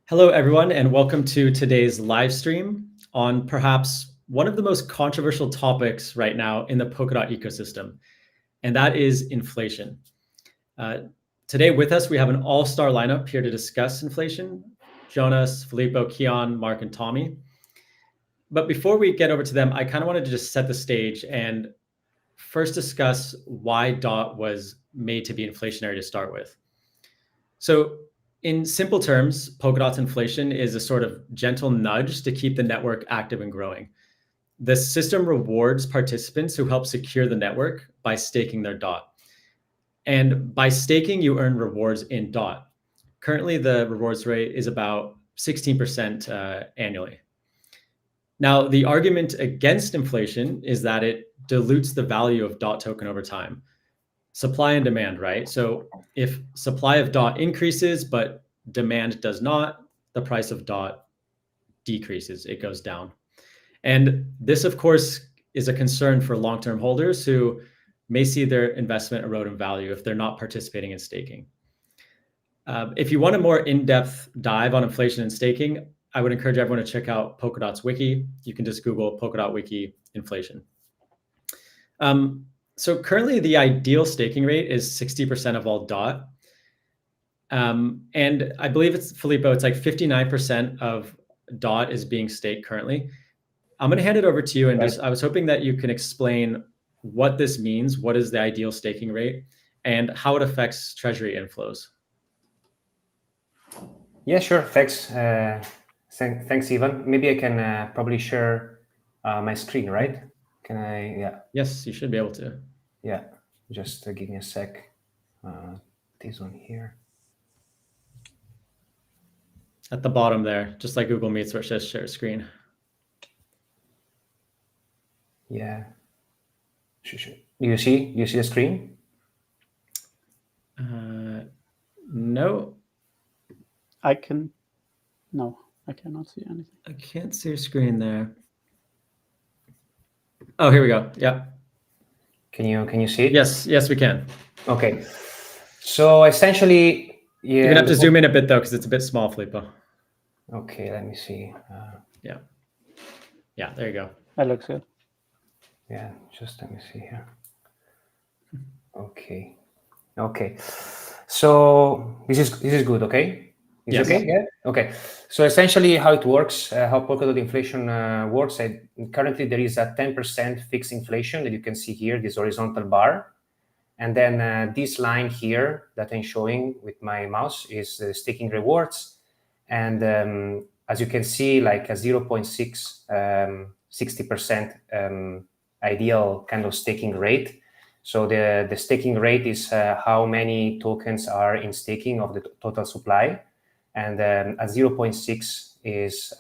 Hello, everyone, and welcome to today's live stream on perhaps one of the most controversial topics right now in the Polkadot ecosystem, and that is inflation. Today with us, we have an all-star lineup here to discuss inflation: Jonas, Filippo, Keon, Mark, and Tommy. But before we get over to them, I kind of wanted to just set the stage and first discuss why DOT was made to be inflationary to start with. So in simple terms, Polkadot's inflation is a sort of gentle nudge to keep the network active and growing. The system rewards participants who help secure the network by staking their DOT. And by staking, you earn rewards in DOT. Currently, the rewards rate is about 16% annually. Now, the argument against inflation is that it dilutes the value of DOT token over time. Supply and demand, right? So if supply of DOT increases, but demand does not, the price of DOT decreases, it goes down. And this, of course, is a concern for long-term holders who may see their investment erode in value if they're not participating in staking. If you want a more in-depth dive on inflation and staking, I would encourage everyone to check out Polkadot's wiki. You can just Google Polkadot wiki inflation. So currently the ideal staking rate is 60% of all DOT. And I believe it's, Filippo, it's like 59% of DOT is being staked currently. I'm going to hand it over to you, and I was hoping that you can explain what this means, what is the ideal staking rate, and how it affects Treasury inflows. Yeah, sure. Thanks. Thanks, Ivan. Maybe I can probably share my screen, right? Can I? Yeah. Yes, you should be able to. Yeah. Just give me a sec. This one here. At the bottom there, just like Google Meets where it says share screen. Yeah. Do you see the screen? No. No, I cannot see anything. I can't see your screen there. Oh, here we go. Yeah. Can you see it? Yes, we can. Okay. So essentially, yeah. You're gonna have to zoom in a bit though, because it's a bit small, Filippo. Okay, let me see. Yeah, there you go. That looks good. Yeah, just let me see here. Okay. So this is good. Okay. Yes. Okay. Yeah. Okay. So essentially, how it works, how Polkadot inflation works. Currently, there is a 10% fixed inflation that you can see here, this horizontal bar, and then this line here that I'm showing with my mouse is staking rewards, and as you can see, like a 0.6 60% ideal kind of staking rate. So the staking rate is how many tokens are in staking of the total supply. And at 0.6 is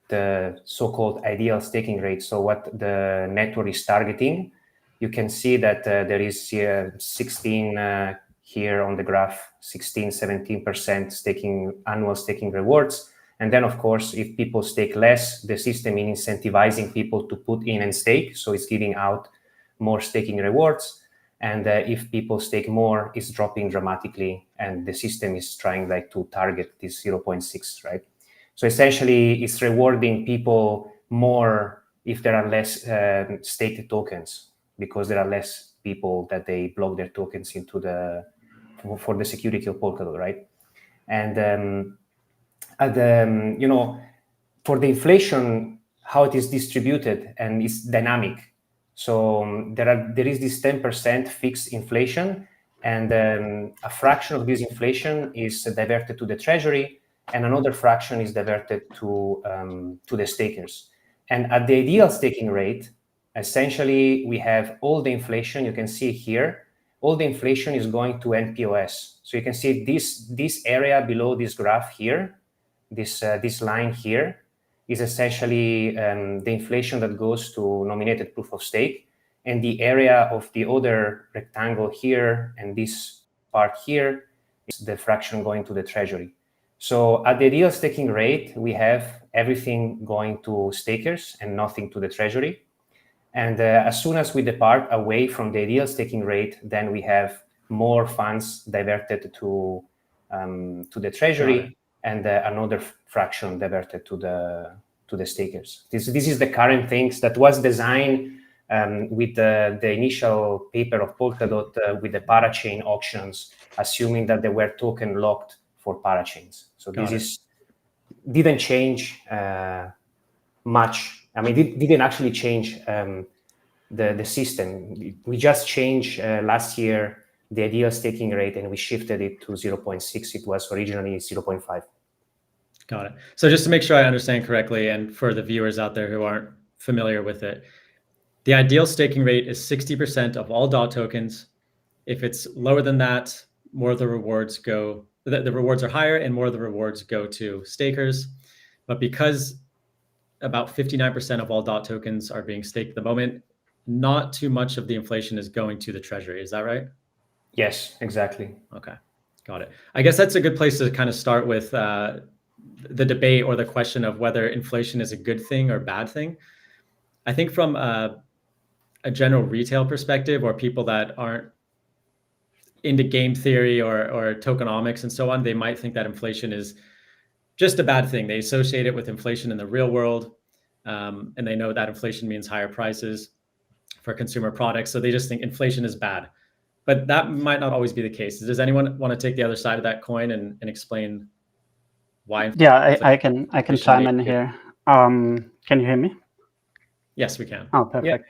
the so-called ideal staking rate. So what the network is targeting, you can see that there is 16 here on the graph, 16, 17% annual staking rewards. And then, of course, if people stake less, the system is incentivizing people to put in and stake. So it's giving out more staking rewards. And if people stake more, it's dropping dramatically. And the system is trying to target this 0.6, right? So essentially, it's rewarding people more if there are less staked tokens, because there are less people that they block their tokens into for the security of Polkadot, right? And for the inflation, how it is distributed and it's dynamic. So there is this 10% fixed inflation, and a fraction of this inflation is diverted to the Treasury, and another fraction is diverted to the stakers. And at the ideal staking rate, essentially we have all the inflation. You can see here, all the inflation is going to NPOS. So you can see this area below this graph here, this line here, is essentially the inflation that goes to nominated proof of stake, and the area of the other rectangle here and this part here is the fraction going to the Treasury. So at the ideal staking rate, we have everything going to stakers and nothing to the Treasury. And as soon as we depart away from the ideal staking rate, then we have more funds diverted to the Treasury. and another fraction diverted to the stakers. This is the current things that was designed with the initial paper of Polkadot with the parachain auctions, assuming that they were token locked for parachains. So didn't change much. I mean, it didn't actually change the system. We just changed last year the ideal staking rate, and we shifted it to 0.6. It was originally 0.5. Got it. So just to make sure I understand correctly, and for the viewers out there who aren't familiar with it, the ideal staking rate is 60% of all DOT tokens. If it's lower than that, more of the rewards go, the rewards are higher and more of the rewards go to stakers. But because about 59% of all DOT tokens are being staked at the moment, not too much of the inflation is going to the Treasury. Is that right? Yes, exactly. Okay, got it. I guess that's a good place to kind of start with the debate or the question of whether inflation is a good thing or bad thing. I think from a general retail perspective, or people that aren't into game theory or tokenomics and so on, they might think that inflation is just a bad thing. They associate it with inflation in the real world, and they know that inflation means higher prices for consumer products. So they just think inflation is bad. But that might not always be the case. Does anyone want to take the other side of that coin and explain why? Yeah, I can chime in here. Can you hear me? Yes, we can. Oh, perfect.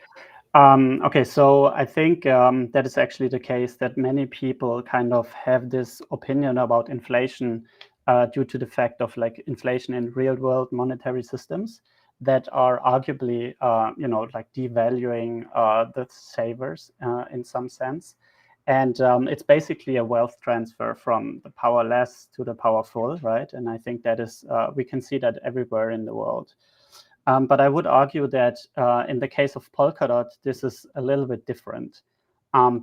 Yeah. Okay, so I think that is actually the case, that many people kind of have this opinion about inflation due to the fact of like inflation in real world monetary systems that are arguably, like devaluing the savers in some sense. And it's basically a wealth transfer from the powerless to the powerful, right? And I think that is, we can see that everywhere in the world. But I would argue that in the case of Polkadot, this is a little bit different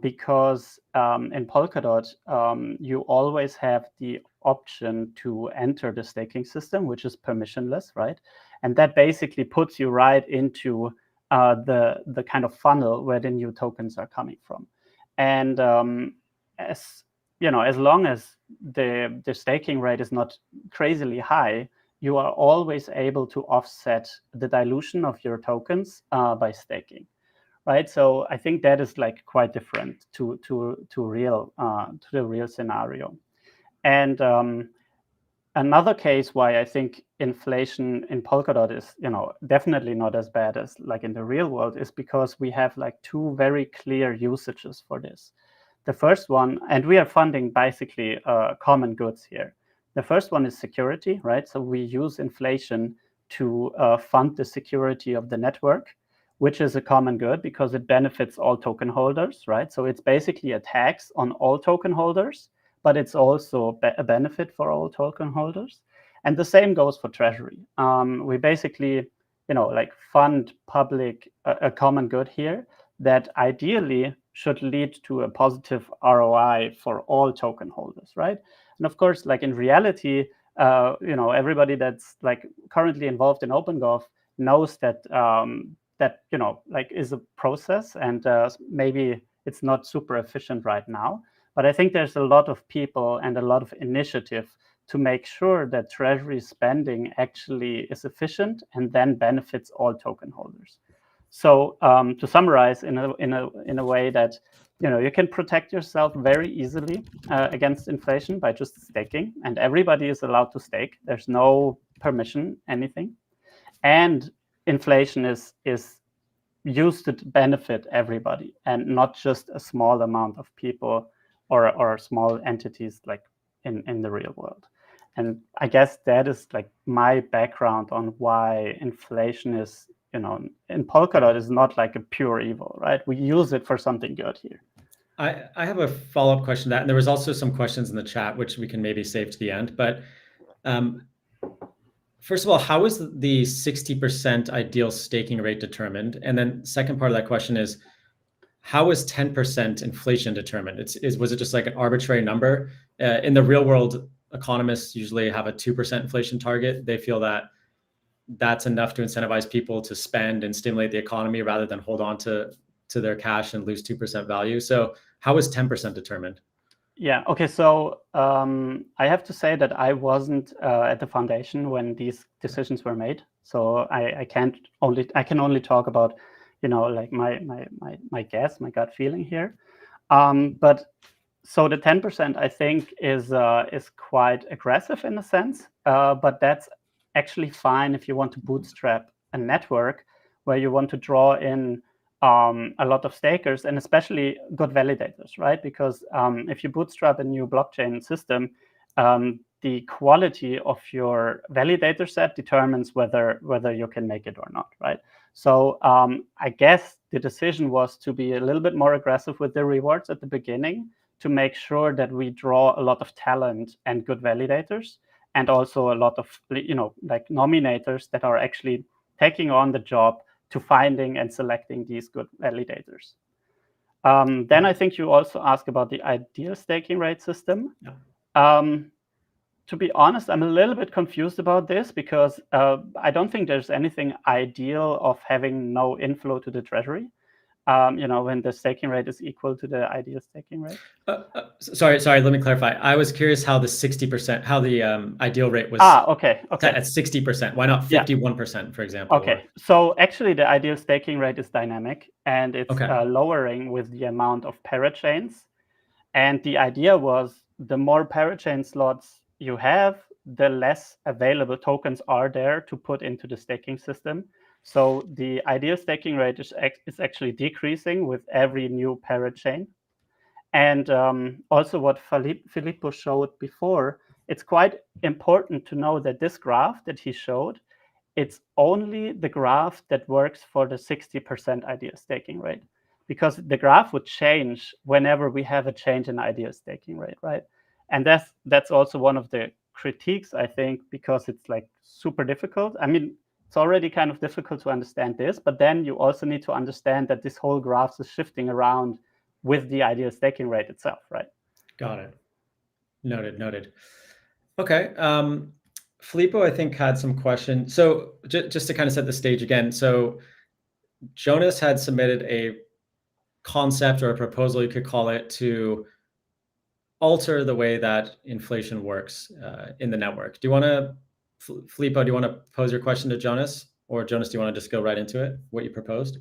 because in Polkadot, you always have the option to enter the staking system, which is permissionless, right? And that basically puts you right into the kind of funnel where the new tokens are coming from. And as long as the staking rate is not crazily high, you are always able to offset the dilution of your tokens by staking, right? So I think that is like quite different to the real scenario. And another case why I think inflation in Polkadot is definitely not as bad as like in the real world is because we have like two very clear usages for this. The first one, and we are funding basically common goods here. The first one is security, right? So we use inflation to fund the security of the network, which is a common good because it benefits all token holders, right? So it's basically a tax on all token holders, but it's also a benefit for all token holders. And the same goes for Treasury. We basically, fund a common good here that ideally should lead to a positive ROI for all token holders, right? And of course, like in reality, everybody that's like currently involved in OpenGov knows that is a process, and maybe it's not super efficient right now. But I think there's a lot of people and a lot of initiative to make sure that Treasury spending actually is efficient and then benefits all token holders. So to summarize in a way that you can protect yourself very easily against inflation by just staking, and everybody is allowed to stake. There's no permission, anything, and inflation is used to benefit everybody and not just a small amount of people or small entities like in the real world. And I guess that is like my background on why inflation is, in Polkadot is not like a pure evil, right? We use it for something good here. I have a follow-up question to that, and there was also some questions in the chat, which we can maybe save to the end. But first of all, how is the 60% ideal staking rate determined? And then second part of that question is, how is 10% inflation determined? Was it just like an arbitrary number? In the real world, economists usually have a 2% inflation target. They feel that that's enough to incentivize people to spend and stimulate the economy rather than hold on to their cash and lose 2% value. So how is 10% determined? Yeah. Okay. So I have to say that I wasn't at the foundation when these decisions were made. So I can only talk about, like my guess, my gut feeling here. But so the 10% I think is quite aggressive in a sense. But that's actually fine if you want to bootstrap a network where you want to draw in a lot of stakers and especially good validators, right? Because if you bootstrap a new blockchain system, the quality of your validator set determines whether you can make it or not, right? So I guess the decision was to be a little bit more aggressive with the rewards at the beginning to make sure that we draw a lot of talent and good validators, and also a lot of like nominators that are actually taking on the job to finding and selecting these good validators. Then I think you also ask about the ideal staking rate system. Yeah. To be honest, I'm a little bit confused about this because I don't think there's anything ideal of having no inflow to the treasury. When the staking rate is equal to the ideal staking rate. Sorry. Let me clarify. I was curious how the 60%, how the ideal rate was okay. set at 60%. Why not 51%, for example? Okay. So actually, the ideal staking rate is dynamic, and it's lowering with the amount of parachains. And the idea was the more parachain slots you have, the less available tokens are there to put into the staking system. So the ideal staking rate is actually decreasing with every new parachain. And also what Filippo showed before, it's quite important to know that this graph that he showed, it's only the graph that works for the 60% ideal staking rate, because the graph would change whenever we have a change in ideal staking rate, right? And that's also one of the critiques, I think, because it's like super difficult. I mean, it's already kind of difficult to understand this, but then you also need to understand that this whole graph is shifting around with the ideal staking rate itself, right? Got it. Noted. Okay. Filippo, I think, had some questions. So just to kind of set the stage again. So Jonas had submitted a concept or a proposal, you could call it, to alter the way that inflation works in the network. Do you want to, Filippo, do you want to pose your question to Jonas? Or Jonas, do you want to just go right into it, what you proposed?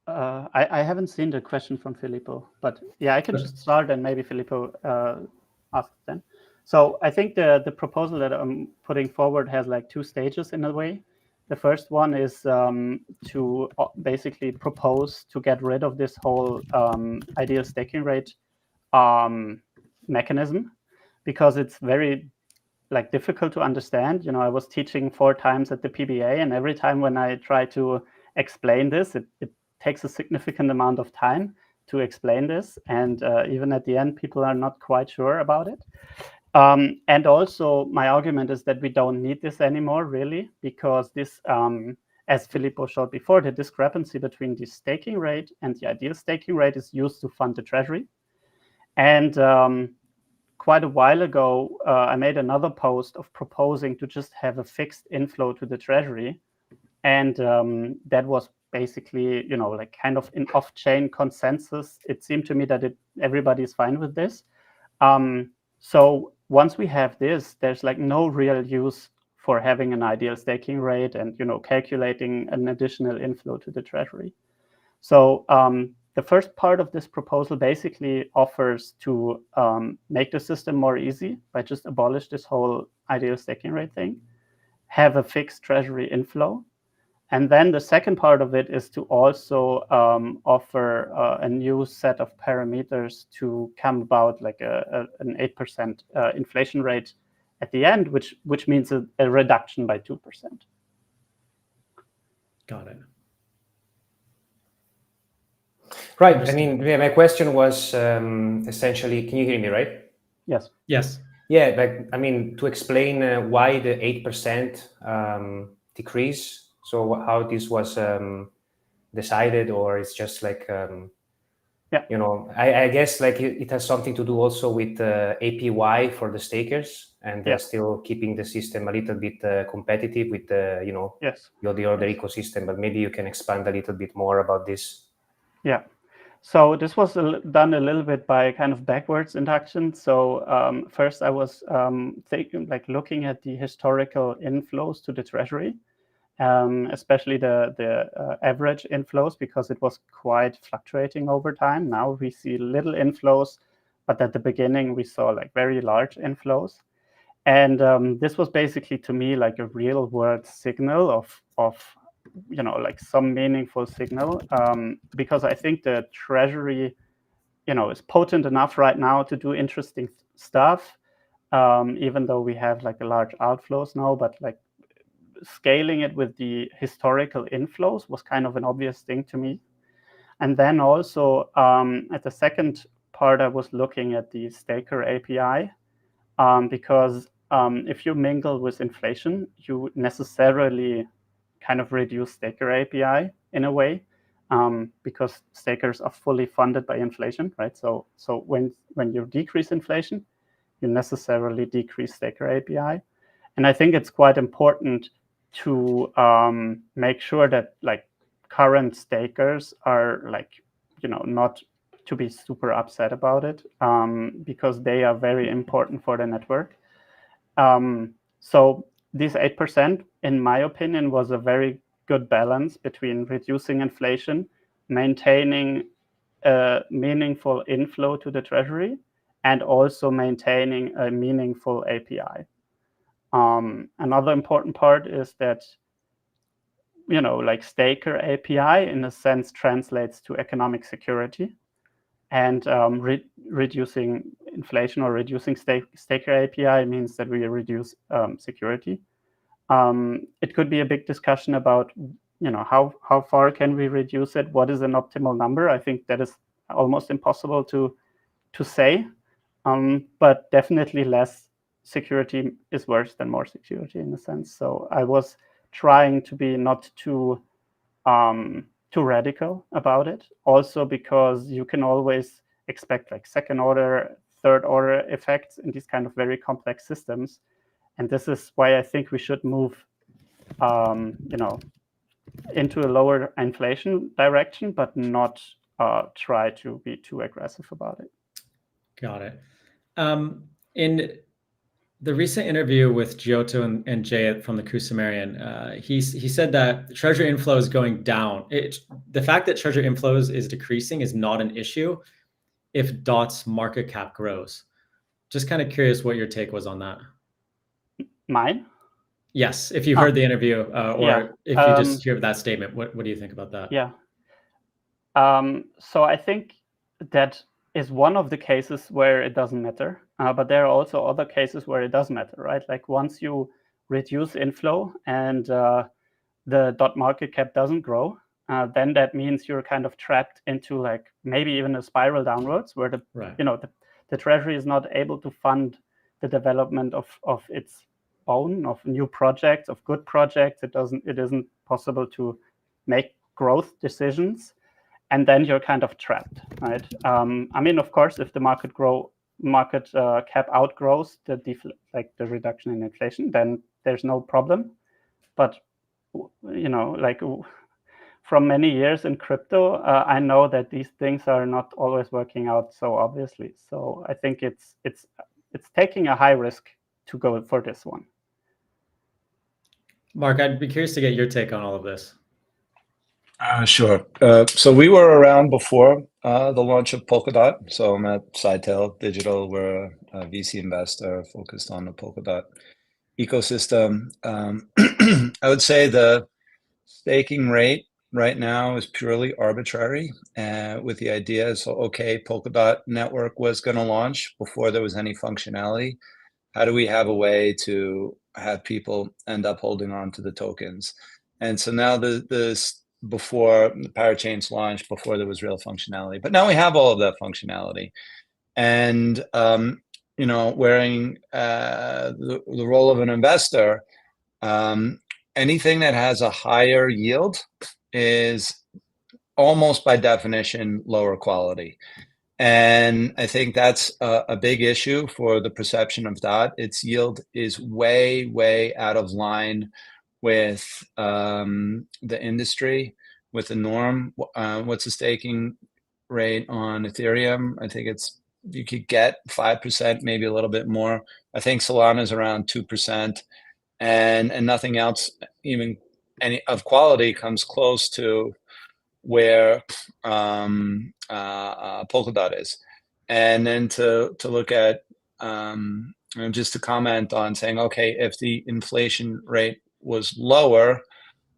I haven't seen the question from Filippo, but yeah, I can just start and maybe Filippo asks then. So I think the proposal that I'm putting forward has like two stages in a way. The first one is to basically propose to get rid of this whole ideal staking rate mechanism, because it's very difficult to understand. I was teaching 4 times at the PBA, and every time when I try to explain this, it takes a significant amount of time to explain this, and even at the end, people are not quite sure about it. And also, my argument is that we don't need this anymore, really, because this, as Filippo showed before, the discrepancy between the staking rate and the ideal staking rate is used to fund the treasury. And quite a while ago, I made another post of proposing to just have a fixed inflow to the treasury. And that was basically, kind of an off-chain consensus. It seemed to me that everybody's fine with this. So once we have this, there's no real use for having an ideal staking rate and, calculating an additional inflow to the treasury. So the first part of this proposal basically offers to make the system more easy by just abolish this whole ideal staking rate thing, have a fixed treasury inflow. And then the second part of it is to also offer a new set of parameters to come about an 8% inflation rate at the end, which means a reduction by 2%. Got it. Right. I mean, my question was essentially, can you hear me, right? Yes. Yes. Yeah, to explain why the 8% decrease. So how this was decided, or it's just I guess it has something to do also with APY for the stakers, and still keeping the system a little bit competitive with the other ecosystem. But maybe you can expand a little bit more about this. Yeah. So this was done a little bit by kind of backwards induction. So first I was looking at the historical inflows to the Treasury, especially the average inflows, because it was quite fluctuating over time. Now we see little inflows, but at the beginning we saw like very large inflows. And this was basically to me like a real world signal of like some meaningful signal, because I think the Treasury is potent enough right now to do interesting stuff, even though we have like a large outflows now, but like scaling it with the historical inflows was kind of an obvious thing to me. And then also at the second part, I was looking at the staker API, because if you mingle with inflation, you necessarily kind of reduce staker API in a way, because stakers are fully funded by inflation, right? So when you decrease inflation, you necessarily decrease staker API. And I think it's quite important to make sure that like current stakers are like, not to be super upset about it, because they are very important for the network. So this 8%, in my opinion, was a very good balance between reducing inflation, maintaining a meaningful inflow to the Treasury, and also maintaining a meaningful API. Another important part is that, like staker API in a sense translates to economic security, and reducing inflation or reducing staker API means that we reduce security. It could be a big discussion about, how far can we reduce it? What is an optimal number? I think that is almost impossible to say, but definitely less security is worse than more security in a sense. So I was trying to be not too radical about it. Also because you can always expect like second order, third order effects in these kind of very complex systems. And this is why I think we should move, into a lower inflation direction, but not try to be too aggressive about it. Got it. In the recent interview with Giotto and Jay from the Kusumerian, he said that Treasury inflow is going down. The fact that Treasury inflows is decreasing is not an issue if DOT's market cap grows. Just kind of curious what your take was on that. Mine? Yes, if you heard the interview, or if you just hear that statement, what do you think about that? Yeah. So I think that is one of the cases where it doesn't matter, but there are also other cases where it does matter, right? Like once you reduce inflow and the dot market cap doesn't grow, then that means you're kind of trapped into like maybe even a spiral downwards where the Treasury is not able to fund the development of its own, of new projects, of good projects. It isn't possible to make growth decisions. And then you're kind of trapped, right? I mean, of course, if the market cap outgrows the reduction in inflation, then there's no problem. But like from many years in crypto, I know that these things are not always working out so obviously. So I think it's taking a high risk to go for this one. Mark, I'd be curious to get your take on all of this. Sure. So we were around before the launch of Polkadot. So I'm at Sidetail Digital. We're a VC investor focused on the Polkadot ecosystem. I would say the staking rate right now is purely arbitrary, with the idea, so okay, Polkadot network was going to launch before there was any functionality. How do we have a way to have people end up holding on to the tokens? And so now before the parachains launched, before there was real functionality, but now we have all of that functionality. And wearing the role of an investor, anything that has a higher yield is almost by definition lower quality. And I think that's a big issue for the perception of DOT. Its yield is way, way out of line with the industry, with the norm. What's the staking rate on Ethereum. I think you could get 5%, maybe a little bit more. I think Solana is around 2%, and nothing else, even any of quality, comes close to where Polkadot is. And then to look at and just to comment on saying, okay, if the inflation rate was lower,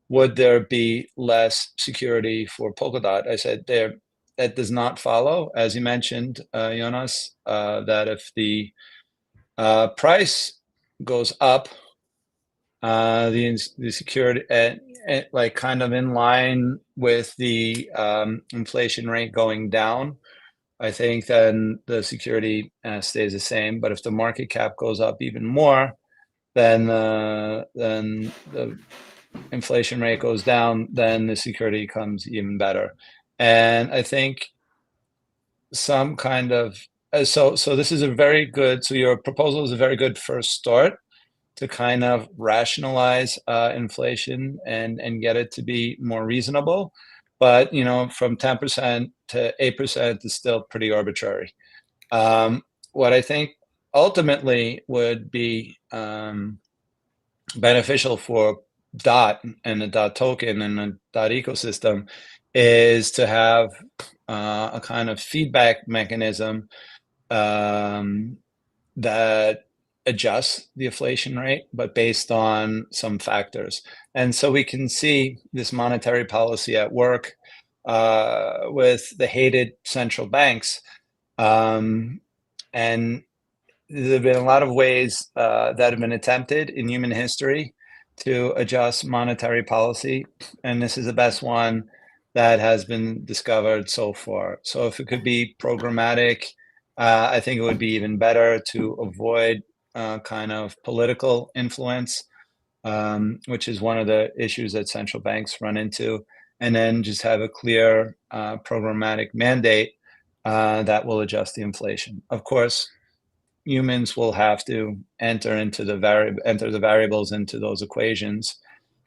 would there be less security for Polkadot? I said that does not follow, as you mentioned, Jonas, that if the price goes up, the security like kind of in line with the inflation rate going down, I think then the security stays the same. But if the market cap goes up even more, then the inflation rate goes down, then the security comes even better. And I think some kind of so this is a very good. So your proposal is a very good first start to kind of rationalize inflation and get it to be more reasonable. But from 10% to 8% is still pretty arbitrary. What I think ultimately would be beneficial for DOT and the DOT token and the DOT ecosystem is to have a kind of feedback mechanism that adjusts the inflation rate, but based on some factors. And so we can see this monetary policy at work with the hated central banks. And there have been a lot of ways that have been attempted in human history to adjust monetary policy. And this is the best one that has been discovered so far. So if it could be programmatic, I think it would be even better to avoid kind of political influence, which is one of the issues that central banks run into, and then just have a clear programmatic mandate that will adjust the inflation. Of course, humans will have to enter the variables into those equations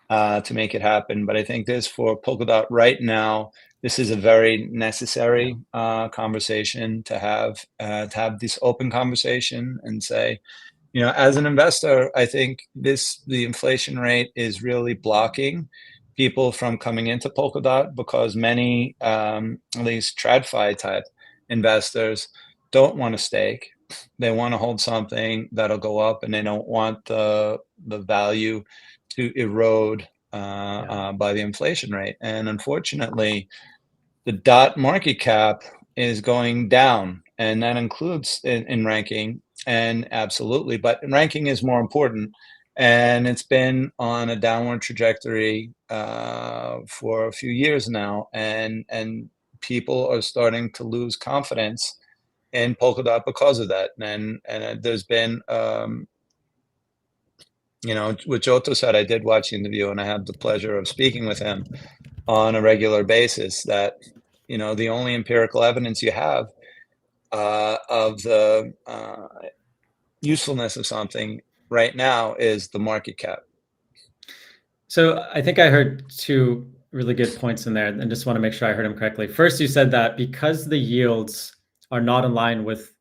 to make it happen. But I think this for Polkadot right now, this is a very necessary conversation to have this open conversation and say, as an investor, I think the inflation rate is really blocking people from coming into Polkadot because many, at least TradFi type investors, don't want to stake. They want to hold something that'll go up, and they don't want the value to erode by the inflation rate. And unfortunately, the DOT market cap is going down, and that includes in ranking. And absolutely, but ranking is more important, and it's been on a downward trajectory for a few years now, and people are starting to lose confidence in Polkadot because of that. And there's been, what Giotto said, I did watch the interview, and I had the pleasure of speaking with him on a regular basis. That the only empirical evidence you have of the usefulness of something right now is the market cap. So I think I heard two really good points in there, and just want to make sure I heard them correctly. First, you said that because the yields are not in line with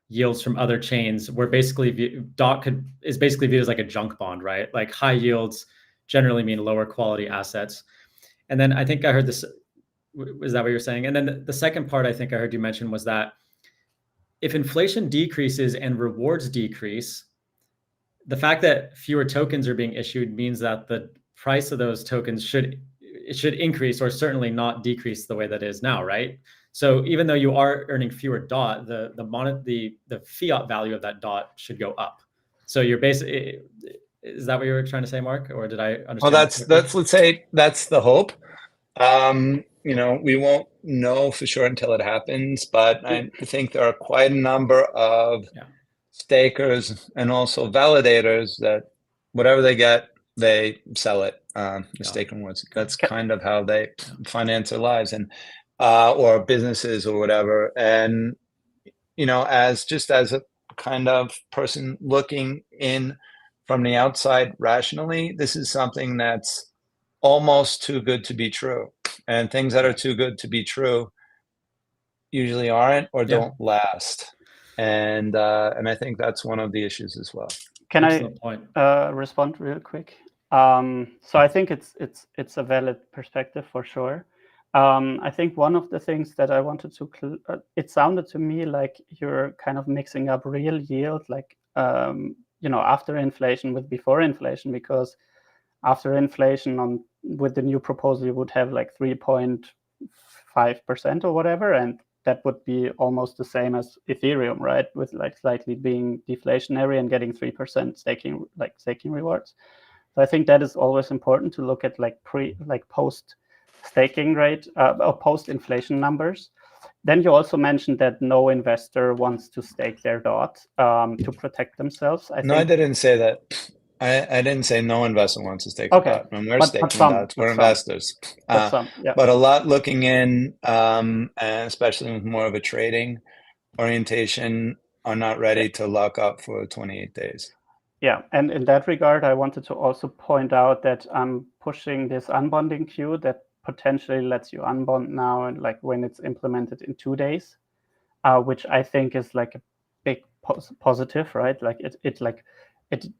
yields from other chains, where basically DOT is basically viewed as like a junk bond, right? Like high yields generally mean lower quality assets. And then I think I heard this, is that what you're saying? And then the second part I think I heard you mention was that if inflation decreases and rewards decrease, the fact that fewer tokens are being issued means that the price of those tokens should increase, or certainly not decrease the way that it is now, right? So even though you are earning fewer DOT, the fiat value of that DOT should go up. So you're basically, is that what you were trying to say, Mark, or did I understand? Well, that's let's say that's the hope. We won't know for sure until it happens, but I think there are quite a number of stakers and also validators that whatever they get, they sell it. Mistaken words. That's kind of how they finance their lives and or businesses or whatever. And as a kind of person looking in from the outside rationally, this is something that's almost too good to be true. And things that are too good to be true usually aren't or Yeah. don't last. And I think that's one of the issues as well. Can Excellent point. I respond real quick? So I think it's a valid perspective for sure. I think one of the things that I wanted to, it sounded to me like you're kind of mixing up real yield, like, after inflation with before inflation, because after inflation with the new proposal, you would have like 3.5% or whatever. And that would be almost the same as Ethereum, right? With like slightly being deflationary and getting 3% staking rewards. So I think that is always important to look at like post staking rate or post inflation numbers. Then you also mentioned that no investor wants to stake their DOT to protect themselves. I didn't say that. I didn't say no investor wants to stake Okay. a DOT. When we're But staking some, DOTs, we're but some. investors. Yeah. But a lot looking in, and especially with more of a trading orientation, are not ready to lock up for 28 days. Yeah, and in that regard, I wanted to also point out that I'm pushing this unbonding queue that potentially lets you unbond now, and like when it's implemented in 2 days, which I think is like a big positive, right? Like it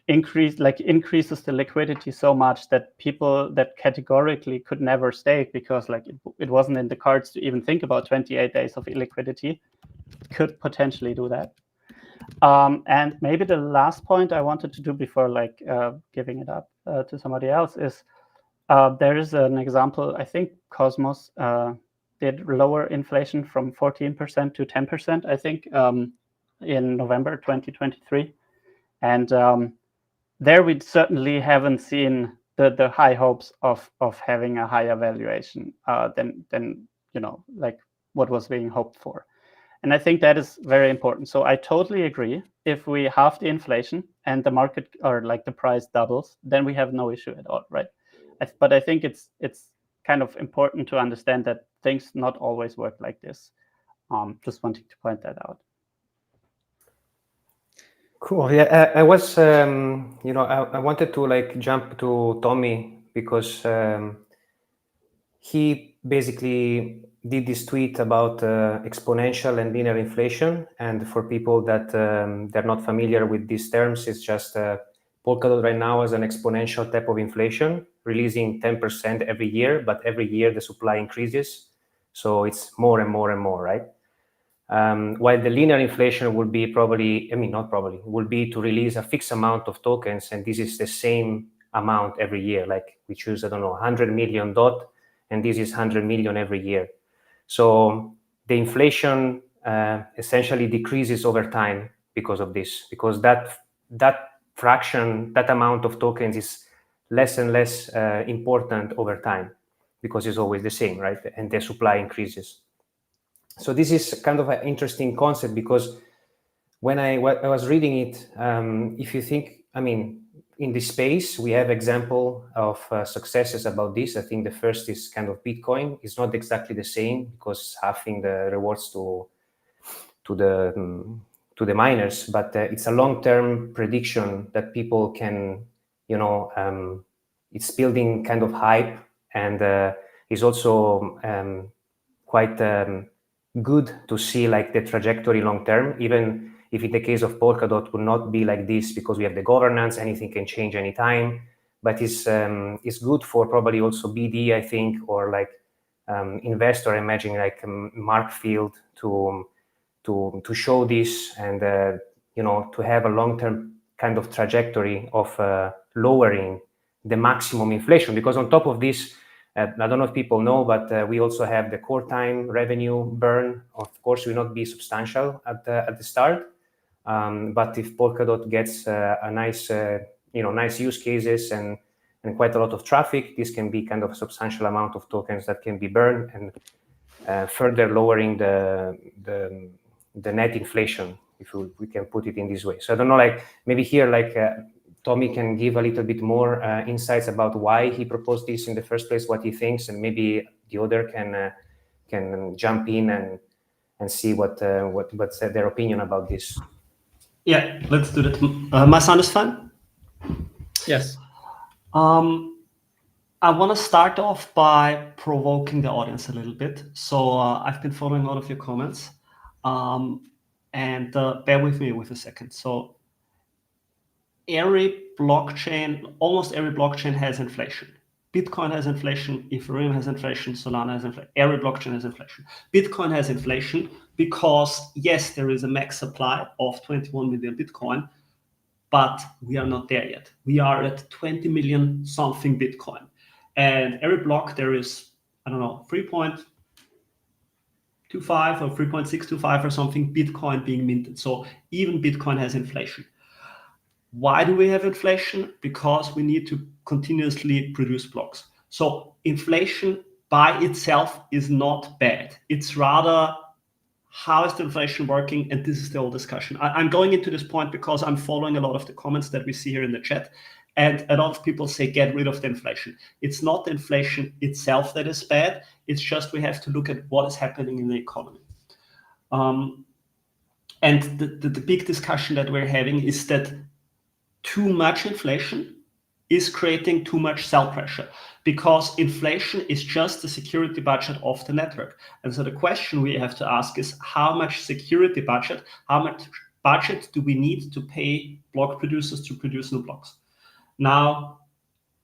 increases the liquidity so much that people that categorically could never stake because like it wasn't in the cards to even think about 28 days of illiquidity could potentially do that. And maybe the last point I wanted to do before like giving it up to somebody else is there is an example. I think Cosmos did lower inflation from 14% to 10%, I think, in November 2023. And there we certainly haven't seen the high hopes of having a higher valuation than like what was being hoped for. And I think that is very important. So I totally agree. If we halve the inflation and the market or like the price doubles, then we have no issue at all, right? But I think it's kind of important to understand that things not always work like this. Just wanting to point that out. Cool. Yeah, I was, I wanted to like jump to Tommy because he basically did this tweet about exponential and linear inflation. And for people that they're not familiar with these terms, it's just Polkadot right now is an exponential type of inflation, releasing 10% every year, but every year the supply increases. So it's more and more and more, right? While the linear inflation would be would be to release a fixed amount of tokens. And this is the same amount every year. Like we choose, 100 million DOT, and this is 100 million every year. So the inflation essentially decreases over time because of this, because that fraction, that amount of tokens is less and less important over time because it's always the same, right? And the supply increases. So this is kind of an interesting concept because when I was reading it, if you think, in this space, we have example of successes about this. I think the first is kind of Bitcoin. It's not exactly the same because halving the rewards to the miners, but it's a long-term prediction that people can, it's building kind of hype and is also quite good to see like the trajectory long-term, even if in the case of Polkadot would not be like this because we have the governance, anything can change anytime, but it's good for probably also BD, I think, or like investor, imagine like Mark Field to show this and, to have a long-term kind of trajectory of lowering the maximum inflation. Because on top of this, I don't know if people know, but we also have the core time revenue burn. Of course, will not be substantial at the start. But if Polkadot gets a nice, nice use cases and quite a lot of traffic, this can be kind of a substantial amount of tokens that can be burned and further lowering the net inflation, if we can put it in this way. So I don't know, like maybe here, like Tommy can give a little bit more insights about why he proposed this in the first place, what he thinks, and maybe the other can jump in and see what's their opinion about this. Yeah, let's do that. My sound is fine? Yes. I want to start off by provoking the audience a little bit. So I've been following a lot of your comments, and bear with me with a second. So almost every blockchain has inflation. Bitcoin has inflation, Ethereum has inflation, Solana has inflation, every blockchain has inflation. Bitcoin has inflation because, yes, there is a max supply of 21 million Bitcoin, but we are not there yet. We are at 20 million something Bitcoin. And every block there is, I don't know, 3.25 or 3.625 or something Bitcoin being minted. So even Bitcoin has inflation. Why do we have inflation? Because we need to continuously produce blocks. So inflation by itself is not bad. It's rather, how is the inflation working? And this is the whole discussion. I'm going into this point because I'm following a lot of the comments that we see here in the chat. And a lot of people say, get rid of the inflation. It's not the inflation itself that is bad. It's just we have to look at what is happening in the economy. And the big discussion that we're having is that too much inflation is creating too much sell pressure, because inflation is just the security budget of the network. And so the question we have to ask is, how much security budget, how much budget do we need to pay block producers to produce new blocks? Now,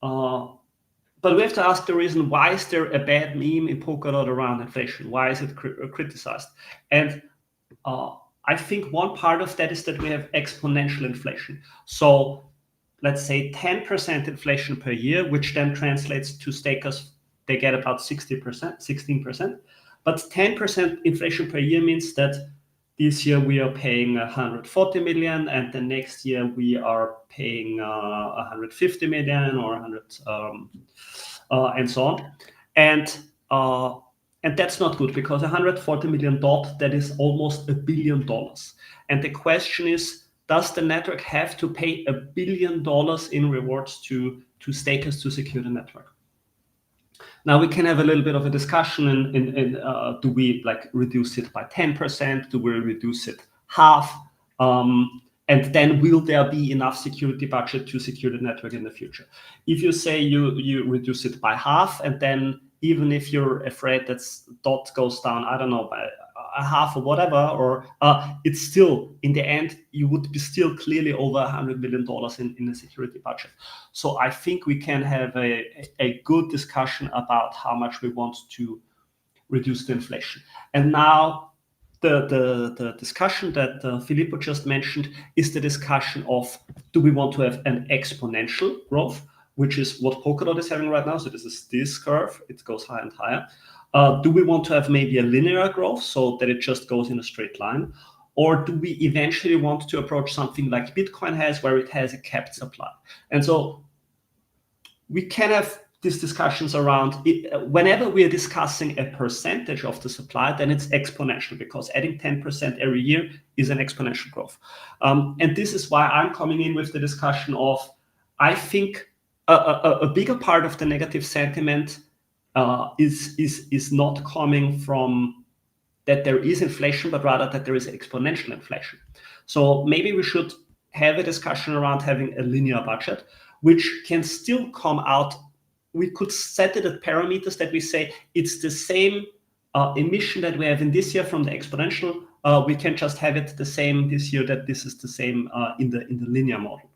but we have to ask the reason, why is there a bad meme in Polkadot around inflation? Why is it criticized? And I think one part of that is that we have exponential inflation. So let's say 10% inflation per year, which then translates to stakers, they get about 60%, 16%. But 10% inflation per year means that this year we are paying 140 million, and the next year we are paying 150 million or 100, and so on. And that's not good, because 140 million dot, that is almost $1 billion. And the question is, does the network have to pay $1 billion in rewards to stakers to secure the network? Now we can have a little bit of a discussion in do we like reduce it by 10%? Do we reduce it half? And then will there be enough security budget to secure the network in the future? If you say you reduce it by half, and then even if you're afraid that dot goes down, I don't know, by a half or whatever, or it's still, in the end, you would be still clearly over $100 million in the security budget. So I think we can have a good discussion about how much we want to reduce the inflation. And now the discussion that Filippo just mentioned is the discussion of, do we want to have an exponential growth, which is what Polkadot is having right now. So this is this curve, it goes higher and higher. Do we want to have maybe a linear growth so that it just goes in a straight line? Or do we eventually want to approach something like Bitcoin has, where it has a capped supply? And so we can have these discussions around it. Whenever we are discussing a percentage of the supply, then it's exponential, because adding 10% every year is an exponential growth. And this is why I'm coming in with the discussion of, I think a bigger part of the negative sentiment is not coming from that there is inflation, but rather that there is exponential inflation. So maybe we should have a discussion around having a linear budget, which can still come out. We could set it at parameters that we say it's the same emission that we have in this year from the exponential. We can just have it the same this year, that this is the same in the linear model.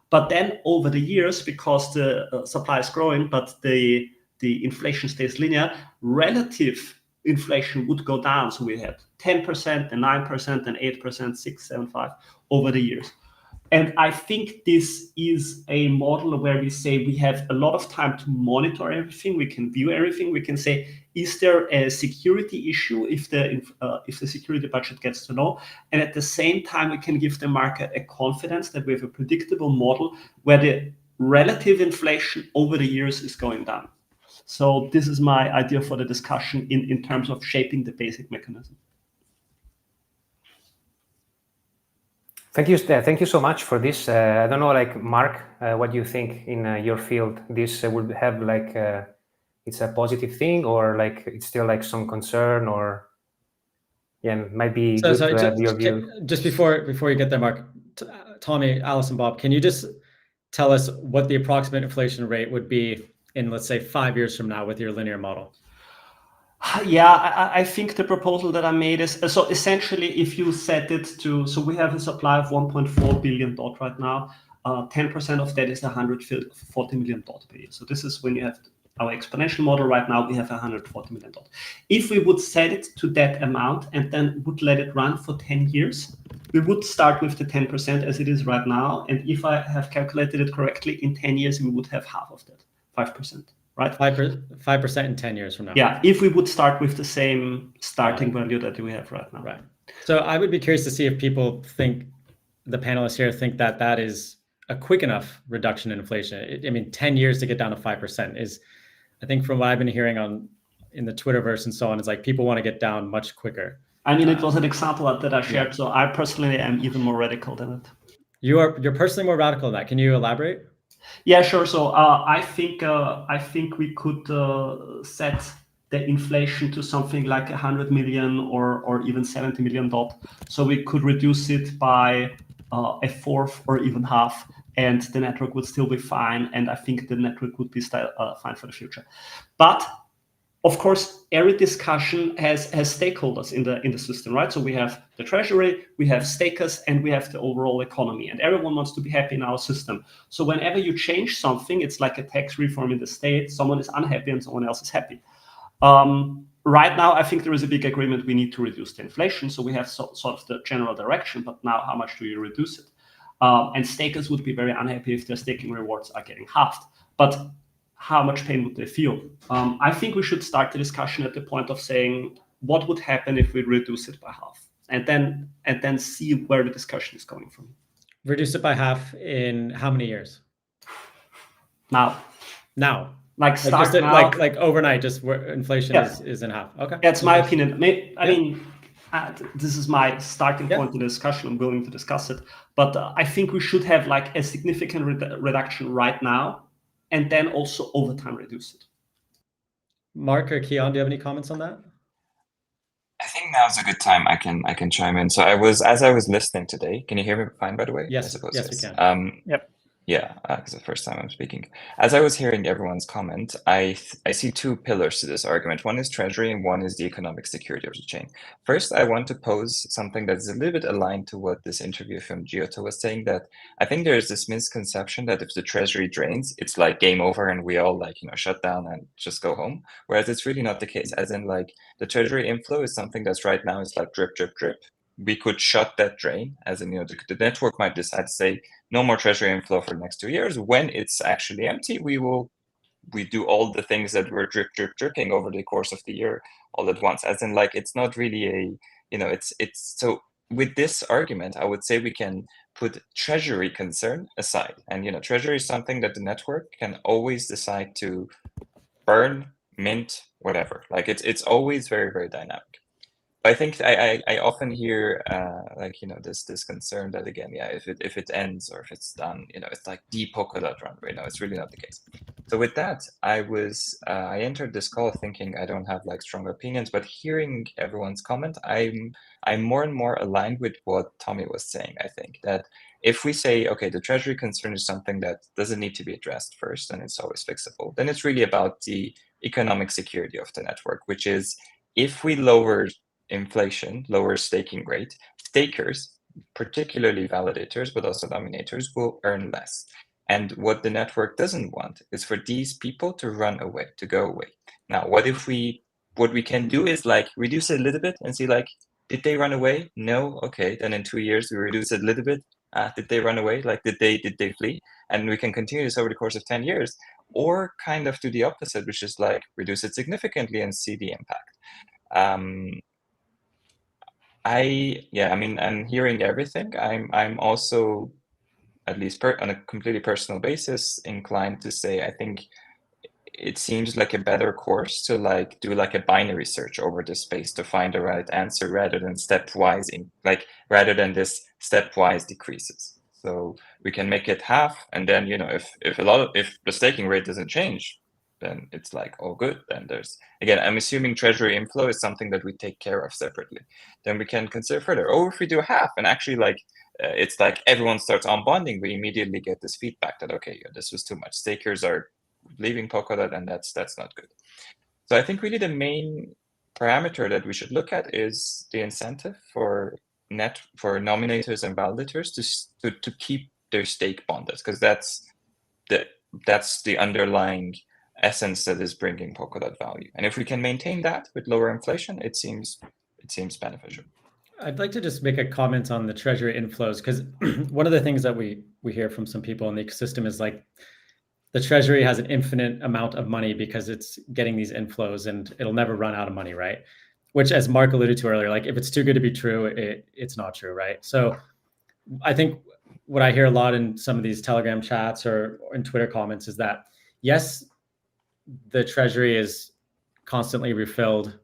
But then over the years, because the supply is growing, but the inflation stays linear, relative inflation would go down. So we had 10% and 9% and 8%, 6, 7, 5 over the years. And I think this is a model where we say we have a lot of time to monitor everything. We can view everything. We can say, is there a security issue if the security budget gets too low? And at the same time, we can give the market a confidence that we have a predictable model where the relative inflation over the years is going down. So this is my idea for the discussion in terms of shaping the basic mechanism. Thank you so much for this. I don't know, like Mark, what do you think in your field? This would have like it's a positive thing, or like it's still like some concern, or might be good to have your view. Just before you get there, Mark, Tommy, Alice, and Bob, can you just tell us what the approximate inflation rate would be in, let's say, 5 years from now with your linear model? Yeah, I think the proposal that I made is, so essentially if you set it to, so we have a supply of 1.4 billion DOT right now. 10% of that is 140 million DOT per year. So this is when you have our exponential model. Right now we have 140 million DOT. If we would set it to that amount and then would let it run for 10 years, we would start with the 10% as it is right now. And if I have calculated it correctly, in 10 years we would have half of that, 5%. Right? 5% in 10 years from now. Yeah, if we would start with the same starting value that we have right now. Right. So I would be curious to see if people think, the panelists here think that that is a quick enough reduction in inflation. I mean, 10 years to get down to 5% is, I think from what I've been hearing in the Twitterverse and so on, it's like people want to get down much quicker. I mean, it was an example that I shared, so I personally am even more radical than it. You're personally more radical than that. Can you elaborate? Yeah, sure. So I think we could set the inflation to something like 100 million or even 70 million DOT. So we could reduce it by a fourth or even half, and the network would still be fine. And I think the network would be fine for the future. But of course, every discussion has stakeholders in the system, right? So we have the Treasury, we have stakers, and we have the overall economy, and everyone wants to be happy in our system. So whenever you change something, it's like a tax reform in the state. Someone is unhappy and someone else is happy. Right now, I think there is a big agreement we need to reduce the inflation. So we have sort of the general direction, but now how much do you reduce it? And stakers would be very unhappy if their staking rewards are getting halved. But how much pain would they feel? I think we should start the discussion at the point of saying, what would happen if we reduce it by half? And then see where the discussion is coming from. Reduce it by half in how many years? Now. Like start just now. Like overnight, just where inflation is in half. Okay. That's my opinion. I mean, this is my starting point in the discussion. I'm willing to discuss it. But I think we should have like a significant reduction right now, and then also over time reduce it. Mark or Kian, do you have any comments on that? I think now's a good time. I can chime in. So as I was listening today, can you hear me fine, by the way? Yes, I suppose yes, we can. Yep. Yeah, because the first time I'm speaking. As I was hearing everyone's comment, I see two pillars to this argument. One is Treasury and one is the economic security of the chain. First, I want to pose something that's a little bit aligned to what this interview from Giotto was saying, that I think there's this misconception that if the Treasury drains, it's like game over and we all shut down and just go home. Whereas it's really not the case. As in like the Treasury inflow is something that's right now is like drip, drip, drip. We could shut that drain, as in the network might decide to say no more Treasury inflow for the next 2 years. When it's actually empty, we do all the things that were dripping over the course of the year all at once. As in like it's not really it's so with this argument, I would say we can put Treasury concern aside, and Treasury is something that the network can always decide to burn, mint, whatever. Like it's always very, very dynamic. I think I often hear this concern that again, if it ends or if it's done, it's like the Polkadot runway. No, it's really not the case. So with that, I entered this call thinking I don't have like strong opinions, but hearing everyone's comment, I'm more and more aligned with what Tommy was saying. I think that if we say, okay, the Treasury concern is something that doesn't need to be addressed first and it's always fixable, then it's really about the economic security of the network, which is if we lower inflation, lower staking rate, stakers, particularly validators, but also dominators, will earn less. And what the network doesn't want is for these people to run away, to go away. Now, what we can do is like reduce it a little bit and see like, did they run away? No. Okay. Then in 2 years, we reduce it a little bit. Did they run away? Like, did they flee? And we can continue this over the course of 10 years, or kind of do the opposite, which is like reduce it significantly and see the impact. I'm hearing everything. I'm also, at least on a completely personal basis, inclined to say I think it seems like a better course to like do like a binary search over the space to find the right answer rather than stepwise this stepwise decreases. So we can make it half, and then if the staking rate doesn't change, then it's like all good. Then again, I'm assuming Treasury inflow is something that we take care of separately. Then we can consider further. Or if we do half and actually like it's like everyone starts unbonding, we immediately get this feedback that okay, this was too much. Stakers are leaving Polkadot, and that's not good. So I think really the main parameter that we should look at is the incentive for nominators and validators to keep their stake bonded, because that's the underlying essence that is bringing Polkadot value. And if we can maintain that with lower inflation, it seems beneficial. I'd like to just make a comment on the Treasury inflows, because one of the things that we hear from some people in the ecosystem is like the Treasury has an infinite amount of money because it's getting these inflows and it'll never run out of money, right? Which, as Mark alluded to earlier, like if it's too good to be true, it's not true, right? So I think what I hear a lot in some of these Telegram chats or in Twitter comments is that, yes, the Treasury is constantly refilled